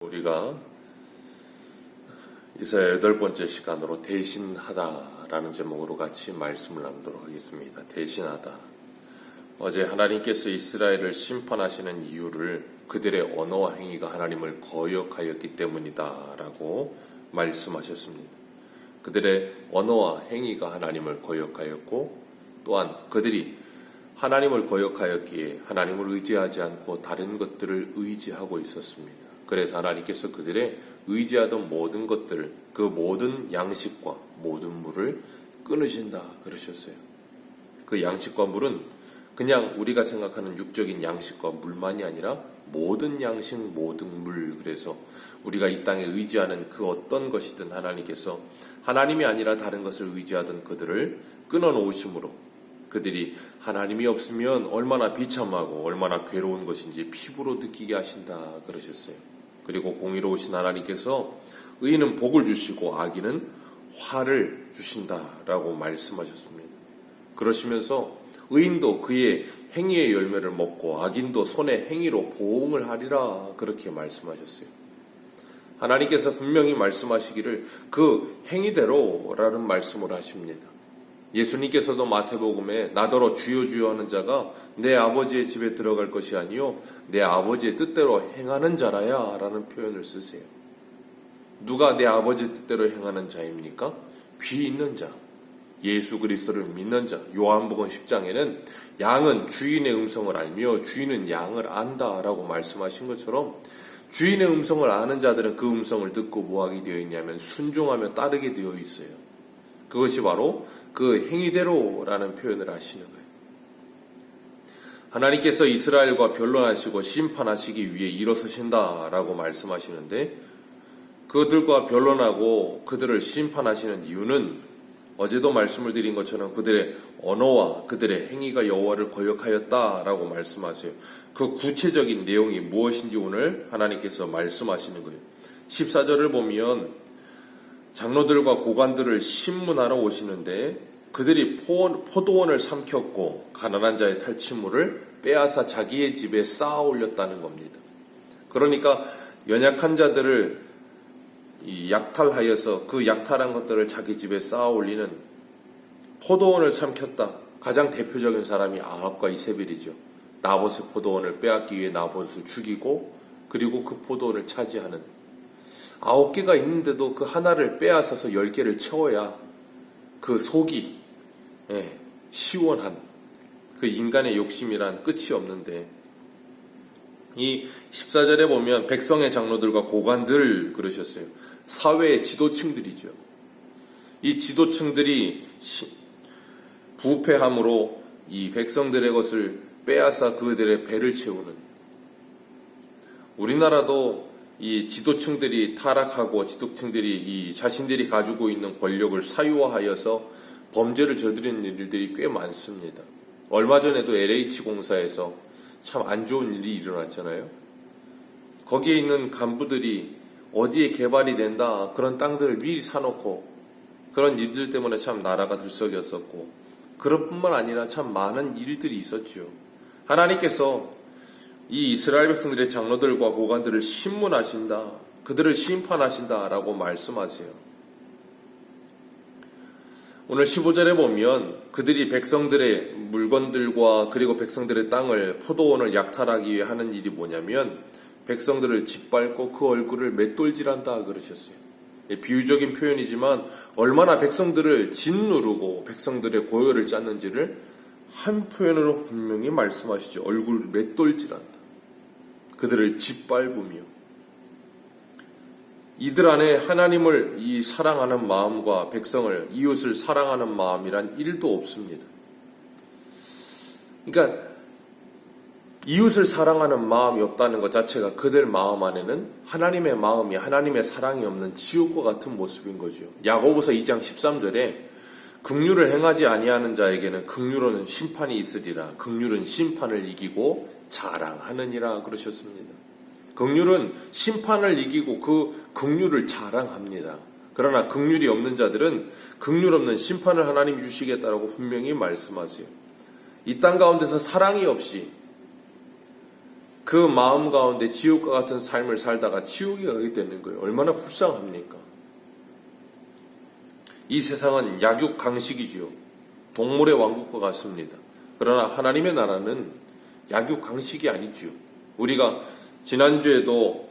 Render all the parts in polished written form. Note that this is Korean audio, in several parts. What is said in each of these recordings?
우리가 이사야 8번째 시간으로 대신하다라는 제목으로 같이 말씀을 나누도록 하겠습니다. 대신하다. 어제 하나님께서 이스라엘을 심판하시는 이유를 그들의 언어와 행위가 하나님을 거역하였기 때문이다라고 말씀하셨습니다. 그들의 언어와 행위가 하나님을 거역하였고, 또한 그들이 하나님을 거역하였기에 하나님을 의지하지 않고 다른 것들을 의지하고 있었습니다. 그래서 하나님께서 그들의 의지하던 모든 것들을, 그 모든 양식과 모든 물을 끊으신다 그러셨어요. 그 양식과 물은 그냥 우리가 생각하는 육적인 양식과 물만이 아니라 모든 양식, 모든 물. 그래서 우리가 이 땅에 의지하는 그 어떤 것이든 하나님께서 하나님이 아니라 다른 것을 의지하던 그들을 끊어놓으심으로 그들이 하나님이 없으면 얼마나 비참하고 얼마나 괴로운 것인지 피부로 느끼게 하신다 그러셨어요. 그리고 공의로우신 하나님께서 의인은 복을 주시고 악인은 화를 주신다라고 말씀하셨습니다. 그러시면서 의인도 그의 행위의 열매를 먹고 악인도 손의 행위로 보응을 하리라 그렇게 말씀하셨어요. 하나님께서 분명히 말씀하시기를 그 행위대로라는 말씀을 하십니다. 예수님께서도 마태복음에 나더러 주여 주여 하는 자가 내 아버지의 집에 들어갈 것이 아니요 내 아버지의 뜻대로 행하는 자라야 라는 표현을 쓰세요. 누가 내 아버지의 뜻대로 행하는 자입니까? 귀 있는 자, 예수 그리스도를 믿는 자. 요한복음 10장에는 양은 주인의 음성을 알며 주인은 양을 안다라고 말씀하신 것처럼 주인의 음성을 아는 자들은 그 음성을 듣고 뭐하게 되어 있냐면 순종하며 따르게 되어 있어요. 그것이 바로 그 행위대로라는 표현을 하시는 거예요. 하나님께서 이스라엘과 변론하시고 심판하시기 위해 일어서신다라고 말씀하시는데, 그들과 변론하고 그들을 심판하시는 이유는 어제도 말씀을 드린 것처럼 그들의 언어와 그들의 행위가 여호와를 거역하였다라고 말씀하세요. 그 구체적인 내용이 무엇인지 오늘 하나님께서 말씀하시는 거예요. 14절을 보면 장로들과 고관들을 심문하러 오시는데 그들이 포도원을 삼켰고 가난한 자의 탈취물을 빼앗아 자기의 집에 쌓아 올렸다는 겁니다. 그러니까 연약한 자들을 약탈하여서 그 약탈한 것들을 자기 집에 쌓아 올리는, 포도원을 삼켰다. 가장 대표적인 사람이 아합과 이세벨이죠. 나봇의 포도원을 빼앗기 위해 나봇을 죽이고 그리고 그 포도원을 차지하는, 9개가 있는데도 그 하나를 빼앗아서 10개를 채워야 그 속이 시원한 그 인간의 욕심이란 끝이 없는데, 이 14절에 보면 백성의 장로들과 고관들 그러셨어요. 사회의 지도층들이죠. 이 지도층들이 부패함으로 이 백성들의 것을 빼앗아 그들의 배를 채우는, 우리나라도 이 지도층들이 타락하고 지도층들이 이 자신들이 가지고 있는 권력을 사유화하여서 범죄를 저지르는 일들이 꽤 많습니다. 얼마 전에도 LH공사에서 참 안 좋은 일이 일어났잖아요. 거기에 있는 간부들이 어디에 개발이 된다 그런 땅들을 미리 사놓고, 그런 일들 때문에 참 나라가 들썩였었고, 그럴 뿐만 아니라 참 많은 일들이 있었죠. 하나님께서 이 이스라엘 백성들의 장로들과 고관들을 심문하신다, 그들을 심판하신다라고 말씀하세요. 오늘 15절에 보면 그들이 백성들의 물건들과 그리고 백성들의 땅을, 포도원을 약탈하기 위해 하는 일이 뭐냐면 백성들을 짓밟고 그 얼굴을 맷돌질한다 그러셨어요. 비유적인 표현이지만 얼마나 백성들을 짓누르고 백성들의 고열을 짰는지를 한 표현으로 분명히 말씀하시죠. 얼굴을 맷돌질한다. 그들을 짓밟으며, 이들 안에 하나님을 사랑하는 마음과 백성을, 이웃을 사랑하는 마음이란 1도 없습니다. 그러니까 이웃을 사랑하는 마음이 없다는 것 자체가 그들 마음 안에는 하나님의 마음이, 하나님의 사랑이 없는 지옥과 같은 모습인 거죠. 야고보서 2장 13절에 긍휼을 행하지 아니하는 자에게는 긍휼은 심판이 있으리라. 긍휼은 심판을 이기고 자랑하느니라 그러셨습니다. 긍휼은 심판을 이기고 그 긍휼을 자랑합니다. 그러나 긍휼이 없는 자들은 긍휼 없는 심판을 하나님이 주시겠다라고 분명히 말씀하세요. 이 땅 가운데서 사랑이 없이 그 마음 가운데 지옥과 같은 삶을 살다가 지옥에 가게 되는 거예요. 얼마나 불쌍합니까? 이 세상은 약육강식이지요. 동물의 왕국과 같습니다. 그러나 하나님의 나라는 약육강식이 아니지요. 우리가 지난주에도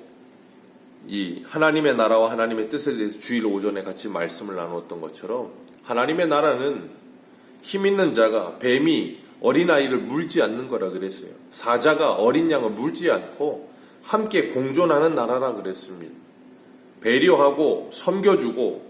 이 하나님의 나라와 하나님의 뜻에 대해서 주일 오전에 같이 말씀을 나누었던 것처럼 하나님의 나라는 힘 있는 자가 뱀이 어린아이를 물지 않는 거라 그랬어요. 사자가 어린 양을 물지 않고 함께 공존하는 나라라 그랬습니다. 배려하고 섬겨주고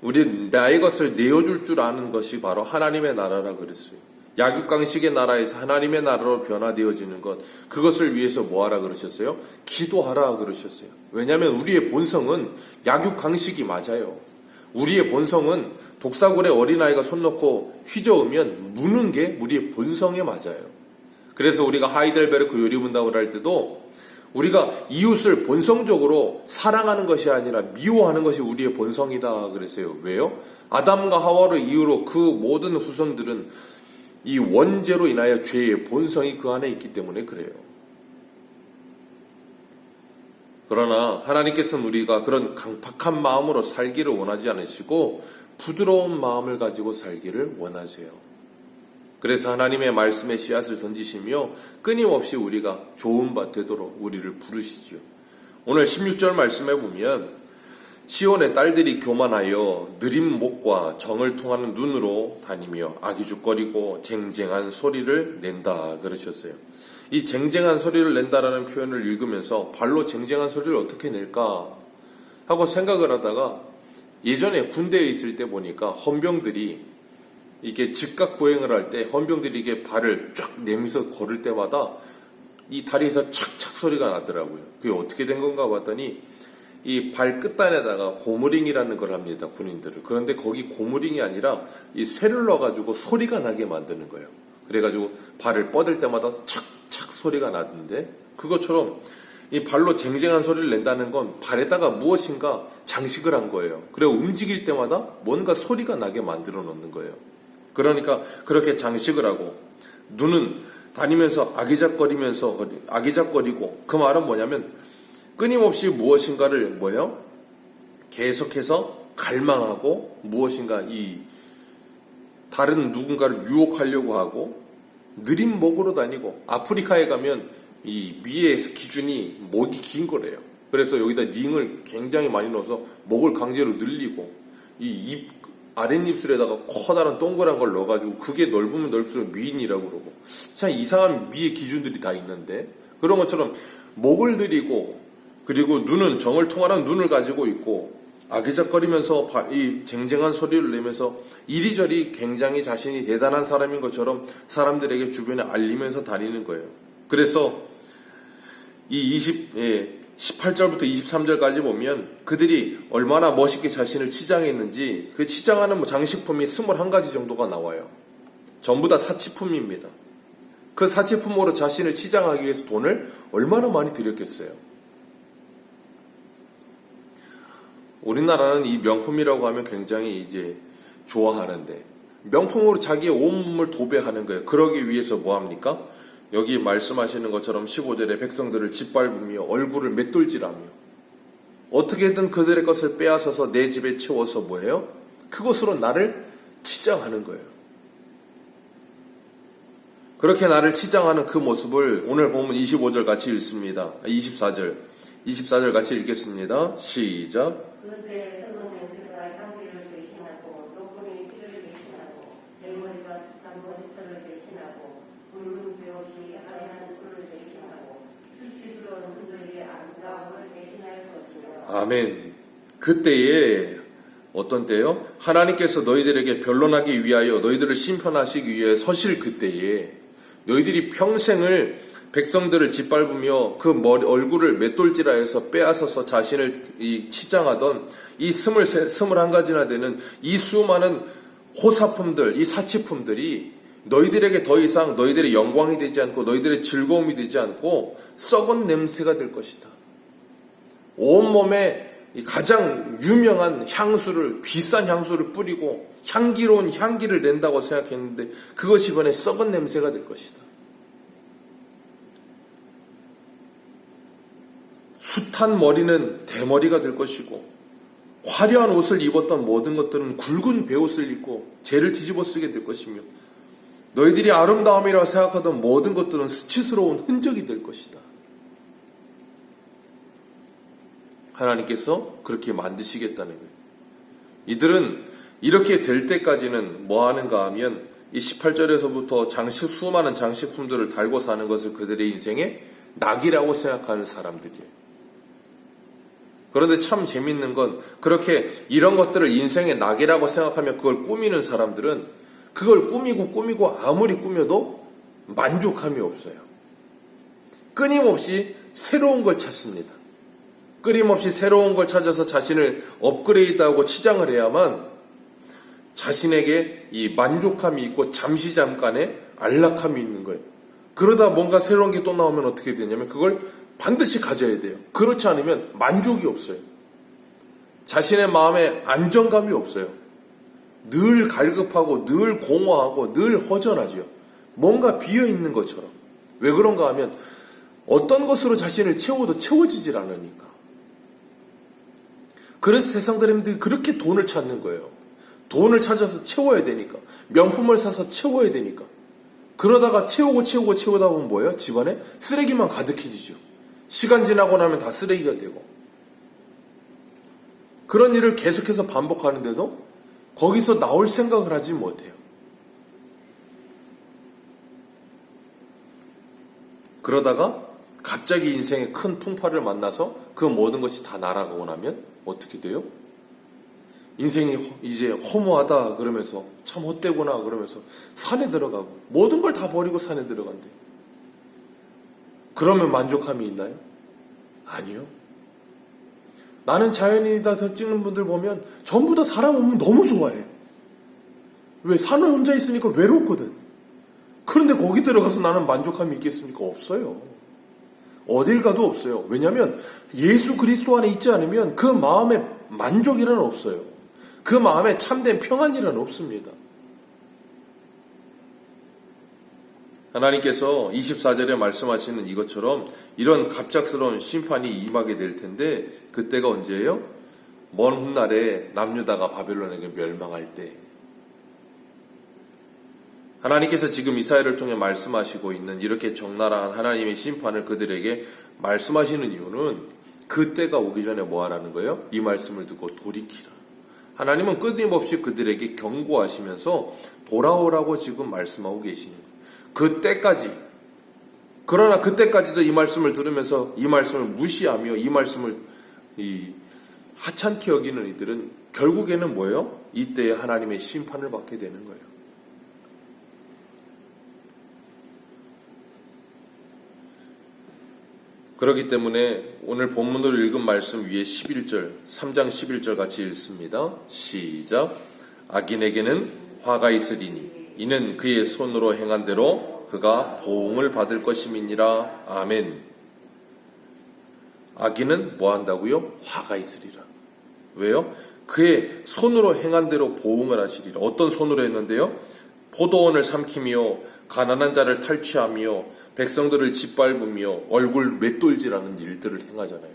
우리 나의 것을 내어줄 줄 아는 것이 바로 하나님의 나라라 그랬어요. 약육강식의 나라에서 하나님의 나라로 변화되어지는 것, 그것을 위해서 뭐하라 그러셨어요? 기도하라 그러셨어요. 왜냐하면 우리의 본성은 약육강식이 맞아요. 우리의 본성은 독사굴에 어린아이가 손 놓고 휘저으면 무는 게 우리의 본성에 맞아요. 그래서 우리가 하이델베르크 요리문답을 할 때도 우리가 이웃을 본성적으로 사랑하는 것이 아니라 미워하는 것이 우리의 본성이다 그랬어요. 왜요? 아담과 하와로 이후로 그 모든 후손들은 이 원죄로 인하여 죄의 본성이 그 안에 있기 때문에 그래요. 그러나 하나님께서는 우리가 그런 강팍한 마음으로 살기를 원하지 않으시고 부드러운 마음을 가지고 살기를 원하세요. 그래서 하나님의 말씀의 씨앗을 던지시며 끊임없이 우리가 좋은 바 되도록 우리를 부르시죠. 오늘 16절 말씀에 보면 시온의 딸들이 교만하여 느린 목과 정을 통하는 눈으로 다니며 아기죽거리고 쟁쟁한 소리를 낸다 그러셨어요. 이 쟁쟁한 소리를 낸다라는 표현을 읽으면서 발로 쟁쟁한 소리를 어떻게 낼까 하고 생각을 하다가 예전에 군대에 있을 때 보니까 헌병들이 이게 즉각 보행을 할 때 헌병들이 이게 발을 쫙 내밀어서 걸을 때마다 이 다리에서 착착 소리가 나더라고요. 그게 어떻게 된 건가 봤더니 이 발 끝단에다가 고무링이라는 걸 합니다, 군인들을. 그런데 거기 고무링이 아니라 이 쇠를 넣어가지고 소리가 나게 만드는 거예요. 그래가지고 발을 뻗을 때마다 착착 소리가 나던데 그것처럼 이 발로 쟁쟁한 소리를 낸다는 건 발에다가 무엇인가 장식을 한 거예요. 그리고 움직일 때마다 뭔가 소리가 나게 만들어 놓는 거예요. 그러니까 그렇게 장식을 하고 눈은 다니면서 아기작거리고 그 말은 뭐냐면 끊임없이 무엇인가를 뭐예요? 계속해서 갈망하고 무엇인가 이 다른 누군가를 유혹하려고 하고 느린 목으로 다니고 아프리카에 가면 이 미의 기준이 목이 긴 거래요. 그래서 여기다 링을 굉장히 많이 넣어서 목을 강제로 늘리고 이 입 아랫입술에다가 커다란 동그란 걸 넣어가지고 그게 넓으면 넓을수록 미인이라고 그러고 참 이상한 미의 기준들이 다 있는데 그런 것처럼 목을 들이고 그리고 눈은 정을 통하는 눈을 가지고 있고 아기작거리면서 이 쟁쟁한 소리를 내면서 이리저리 굉장히 자신이 대단한 사람인 것처럼 사람들에게 주변에 알리면서 다니는 거예요. 그래서 이 18절부터 23절까지 보면 그들이 얼마나 멋있게 자신을 치장했는지 그 치장하는 장식품이 21가지 정도가 나와요. 전부 다 사치품입니다. 그 사치품으로 자신을 치장하기 위해서 돈을 얼마나 많이 들였겠어요. 우리나라는 이 명품이라고 하면 굉장히 이제 좋아하는데 명품으로 자기의 온몸을 도배하는 거예요. 그러기 위해서 뭐 합니까? 여기 말씀하시는 것처럼 15절에 백성들을 짓밟으며 얼굴을 맷돌질하며 어떻게든 그들의 것을 빼앗아서 내 집에 채워서 뭐예요? 그것으로 나를 치장하는 거예요. 그렇게 나를 치장하는 그 모습을 오늘 보면 25절 같이 읽습니다. 24절 같이 읽겠습니다. 시작. 그때 썩은 냄새가 향기를 대신하고 노끈이 피를 대신하고 대머리가 숱한 머리털을 대신하고 붉은 벼옷이 하얀 털을 대신하고 수치스러운 흔들이 아름다움을 대신할 것이며 아멘. 그때에 어떤 때요? 하나님께서 너희들에게 변론하기 위하여 너희들을 심판하시기 위해 서실 그때에 너희들이 평생을 백성들을 짓밟으며 그 얼굴을 맷돌질하여서 빼앗아서 자신을 치장하던 이 21가지나 되는 이 수많은 호사품들, 이 사치품들이 너희들에게 더 이상 너희들의 영광이 되지 않고 너희들의 즐거움이 되지 않고 썩은 냄새가 될 것이다. 온몸에 가장 유명한 향수를, 비싼 향수를 뿌리고 향기로운 향기를 낸다고 생각했는데 그것이 이번에 썩은 냄새가 될 것이다. 한 머리는 대머리가 될 것이고 화려한 옷을 입었던 모든 것들은 굵은 베옷을 입고 죄를 뒤집어 쓰게 될 것이며 너희들이 아름다움이라고 생각하던 모든 것들은 수치스러운 흔적이 될 것이다. 하나님께서 그렇게 만드시겠다는 거예요. 이들은 이렇게 될 때까지는 뭐 하는가 하면 이 18절에서부터 수많은 장식품들을 달고 사는 것을 그들의 인생의 낙이라고 생각하는 사람들이에요. 그런데 참 재밌는 건 그렇게 이런 것들을 인생의 낙이라고 생각하며 그걸 꾸미는 사람들은 그걸 꾸미고 아무리 꾸며도 만족함이 없어요. 끊임없이 새로운 걸 찾습니다. 끊임없이 새로운 걸 찾아서 자신을 업그레이드하고 치장을 해야만 자신에게 이 만족함이 있고 잠깐의 안락함이 있는 거예요. 그러다 뭔가 새로운 게 또 나오면 어떻게 되냐면 그걸 반드시 가져야 돼요. 그렇지 않으면 만족이 없어요. 자신의 마음에 안정감이 없어요. 늘 갈급하고 늘 공허하고 늘 허전하죠. 뭔가 비어있는 것처럼. 왜 그런가 하면 어떤 것으로 자신을 채워도 채워지질 않으니까. 그래서 세상 사람들이 그렇게 돈을 찾는 거예요. 돈을 찾아서 채워야 되니까. 명품을 사서 채워야 되니까. 그러다가 채우다 보면 뭐예요? 집안에 쓰레기만 가득해지죠. 시간 지나고 나면 다 쓰레기가 되고. 그런 일을 계속해서 반복하는데도 거기서 나올 생각을 하지 못해요. 그러다가 갑자기 인생의 큰 풍파를 만나서 그 모든 것이 다 날아가고 나면 어떻게 돼요? 인생이 이제 허무하다 그러면서 참 헛되구나 그러면서 산에 들어가고 모든 걸 다 버리고 산에 들어간대요. 그러면 만족함이 있나요? 아니요. 나는 자연인이다 찍는 분들 보면 전부 다 사람 오면 너무 좋아해. 왜? 산에 혼자 있으니까 외롭거든. 그런데 거기 들어가서 나는 만족함이 있겠습니까? 없어요. 어딜 가도 없어요. 왜냐하면 예수 그리스도 안에 있지 않으면 그 마음에 만족이란 없어요. 그 마음에 참된 평안이란 없습니다. 하나님께서 24절에 말씀하시는 이것처럼 이런 갑작스러운 심판이 임하게 될 텐데 그때가 언제예요? 먼 훗날에 남유다가 바벨론에게 멸망할 때. 하나님께서 지금 이사야를 통해 말씀하시고 있는 이렇게 적나라한 하나님의 심판을 그들에게 말씀하시는 이유는 그때가 오기 전에 뭐 하라는 거예요? 이 말씀을 듣고 돌이키라. 하나님은 끊임없이 그들에게 경고하시면서 돌아오라고 지금 말씀하고 계시는 거예요. 그때까지. 그러나 그때까지도 이 말씀을 들으면서 이 말씀을 무시하며 이 말씀을 하찮게 여기는 이들은 결국에는 뭐예요? 이때에 하나님의 심판을 받게 되는 거예요. 그렇기 때문에 오늘 본문으로 읽은 말씀 위에 11절, 3장 11절 같이 읽습니다. 시작. 악인에게는 화가 있으리니 이는 그의 손으로 행한 대로 그가 보응을 받을 것임이니라. 아멘. 악인은 뭐 한다고요? 화가 있으리라. 왜요? 그의 손으로 행한 대로 보응을 하시리라. 어떤 손으로 했는데요? 포도원을 삼키며 가난한 자를 탈취하며 백성들을 짓밟으며 얼굴 맷돌질하는 일들을 행하잖아요.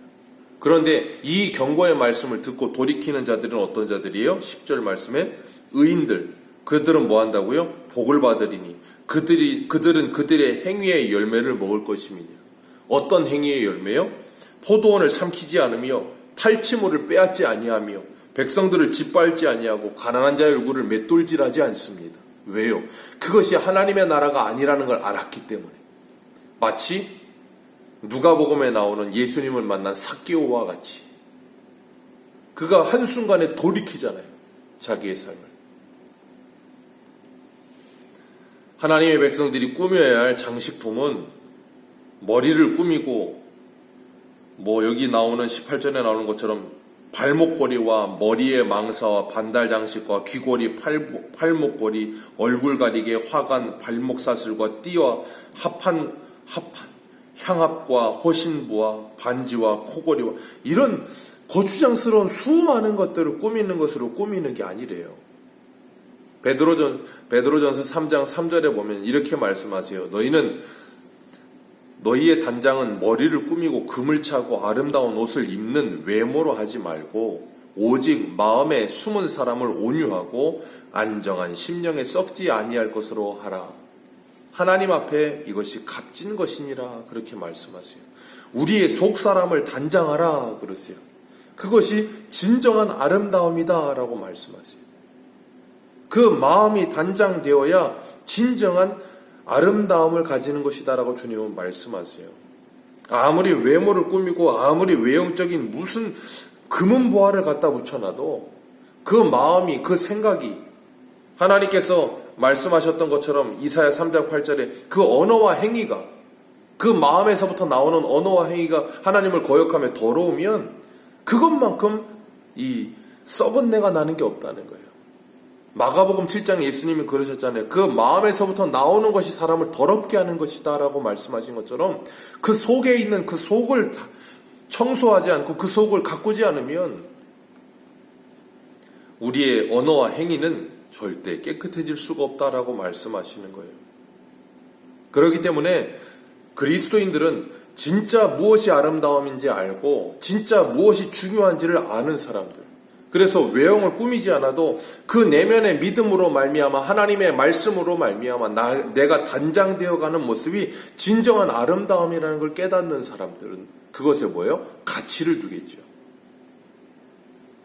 그런데 이 경고의 말씀을 듣고 돌이키는 자들은 어떤 자들이에요? 10절 말씀에 의인들, 그들은 뭐 한다고요? 복을 받으리니 그들은 그들의 행위의 열매를 먹을 것임이냐. 어떤 행위의 열매요? 포도원을 삼키지 않으며 탈취물을 빼앗지 아니하며 백성들을 짓밟지 아니하고 가난한 자의 얼굴을 맷돌질하지 않습니다. 왜요? 그것이 하나님의 나라가 아니라는 걸 알았기 때문에. 마치 누가복음에 나오는 예수님을 만난 삭개오와 같이 그가 한순간에 돌이키잖아요. 자기의 삶을. 하나님의 백성들이 꾸며야 할 장식품은 머리를 꾸미고 여기 나오는 18절에 나오는 것처럼 발목걸이와 머리의 망사와 반달 장식과 귀걸이, 팔목걸이, 얼굴 가리개, 화관, 발목 사슬과 띠와 향합과 호신부와 반지와 코걸이와 이런 거추장스러운 수많은 것들을 꾸미는 것으로 꾸미는 게 아니래요. 베드로전서 3장 3절에 보면 이렇게 말씀하세요. 너희는 너희의 단장은 머리를 꾸미고 금을 차고 아름다운 옷을 입는 외모로 하지 말고 오직 마음에 숨은 사람을 온유하고 안정한 심령에 썩지 아니할 것으로 하라. 하나님 앞에 이것이 값진 것이니라 그렇게 말씀하세요. 우리의 속사람을 단장하라 그러세요. 그것이 진정한 아름다움이다 라고 말씀하세요. 그 마음이 단장되어야 진정한 아름다움을 가지는 것이다 라고 주님은 말씀하세요. 아무리 외모를 꾸미고 아무리 외형적인 무슨 금은 보화를 갖다 붙여놔도 그 마음이 그 생각이 하나님께서 말씀하셨던 것처럼 이사야 3장 8절에 그 언어와 행위가 그 마음에서부터 나오는 언어와 행위가 하나님을 거역하며 더러우면 그것만큼 이 썩은 내가 나는 게 없다는 거예요. 마가복음 7장 예수님이 그러셨잖아요. 그 마음에서부터 나오는 것이 사람을 더럽게 하는 것이다 라고 말씀하신 것처럼 그 속에 있는 그 속을 청소하지 않고 그 속을 가꾸지 않으면 우리의 언어와 행위는 절대 깨끗해질 수가 없다라고 말씀하시는 거예요. 그렇기 때문에 그리스도인들은 진짜 무엇이 아름다움인지 알고 진짜 무엇이 중요한지를 아는 사람들. 그래서 외형을 꾸미지 않아도 그 내면의 믿음으로 말미암아 하나님의 말씀으로 말미암아 내가 단장되어가는 모습이 진정한 아름다움이라는 걸 깨닫는 사람들은 그것에 뭐예요? 가치를 두겠죠.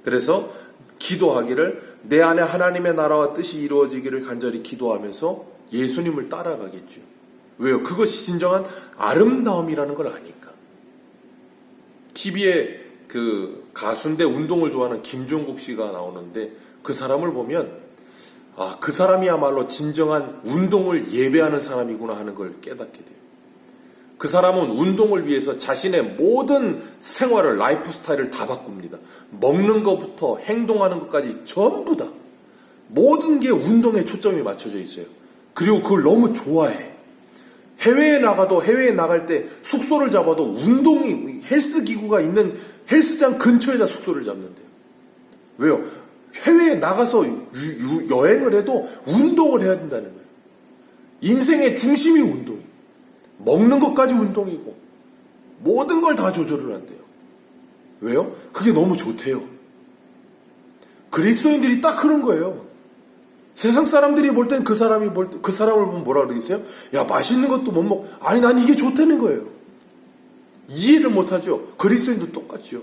그래서 기도하기를 내 안에 하나님의 나라와 뜻이 이루어지기를 간절히 기도하면서 예수님을 따라가겠죠. 왜요? 그것이 진정한 아름다움이라는 걸 아니까. TV에 그 가수인데 운동을 좋아하는 김종국 씨가 나오는데 그 사람을 보면 그 사람이야말로 진정한 운동을 예배하는 사람이구나 하는 걸 깨닫게 돼요. 그 사람은 운동을 위해서 자신의 모든 생활을 라이프 스타일을 다 바꿉니다. 먹는 것부터 행동하는 것까지 전부 다 모든 게 운동에 초점이 맞춰져 있어요. 그리고 그걸 너무 좋아해. 해외에 나갈 때 숙소를 잡아도 헬스 기구가 있는 헬스장 근처에다 숙소를 잡는데요. 왜요? 해외에 나가서 여행을 해도 운동을 해야 된다는 거예요. 인생의 중심이 운동이에요. 먹는 것까지 운동이고 모든 걸 다 조절을 한대요. 왜요? 그게 너무 좋대요. 그리스도인들이 딱 그런 거예요. 세상 사람들이 볼 땐 그 사람을 보면 뭐라 그러겠어요? 야, 맛있는 것도 못 먹고. 아니, 난 이게 좋다는 거예요. 이해를 못하죠. 그리스도인도 똑같죠.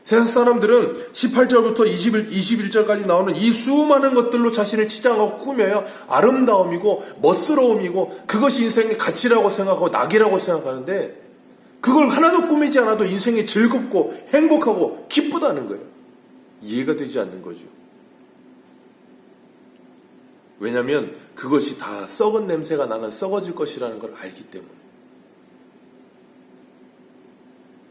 세상 사람들은 18절부터 21절까지 나오는 이 수많은 것들로 자신을 치장하고 꾸며야 아름다움이고 멋스러움이고 그것이 인생의 가치라고 생각하고 낙이라고 생각하는데 그걸 하나도 꾸미지 않아도 인생이 즐겁고 행복하고 기쁘다는 거예요. 이해가 되지 않는 거죠. 왜냐하면 그것이 다 썩은 냄새가 나는 썩어질 것이라는 걸 알기 때문에.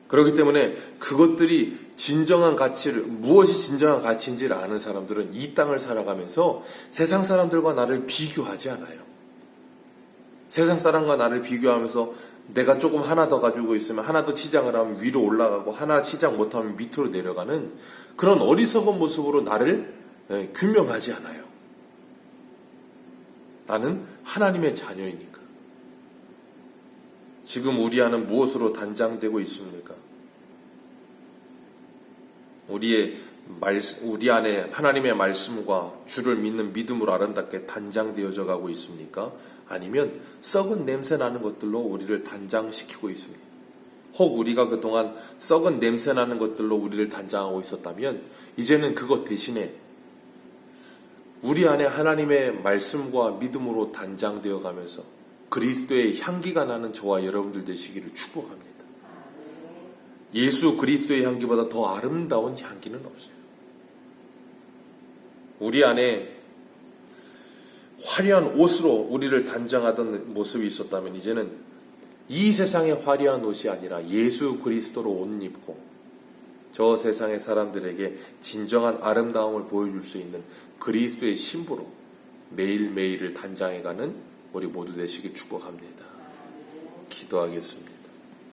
그렇기 때문에 그것들이 진정한 가치를, 무엇이 진정한 가치인지를 아는 사람들은 이 땅을 살아가면서 세상 사람들과 나를 비교하지 않아요. 세상 사람과 나를 비교하면서 내가 조금 하나 더 가지고 있으면 하나 더 치장을 하면 위로 올라가고 하나 치장 못하면 밑으로 내려가는 그런 어리석은 모습으로 나를 규명하지 않아요. 나는 하나님의 자녀이니까. 지금 우리 안은 무엇으로 단장되고 있습니까? 우리 안에 하나님의 말씀과 주를 믿는 믿음으로 아름답게 단장되어져 가고 있습니까? 아니면 썩은 냄새 나는 것들로 우리를 단장시키고 있습니까? 혹 우리가 그동안 썩은 냄새 나는 것들로 우리를 단장하고 있었다면 이제는 그것 대신에 우리 안에 하나님의 말씀과 믿음으로 단장되어 가면서 그리스도의 향기가 나는 저와 여러분들 되시기를 축복합니다. 예수 그리스도의 향기보다 더 아름다운 향기는 없어요. 우리 안에 화려한 옷으로 우리를 단장하던 모습이 있었다면 이제는 이 세상의 화려한 옷이 아니라 예수 그리스도로 옷 입고 저 세상의 사람들에게 진정한 아름다움을 보여줄 수 있는 그리스도의 신부로 매일매일을 단장해가는 우리 모두 되시길 축복합니다. 기도하겠습니다.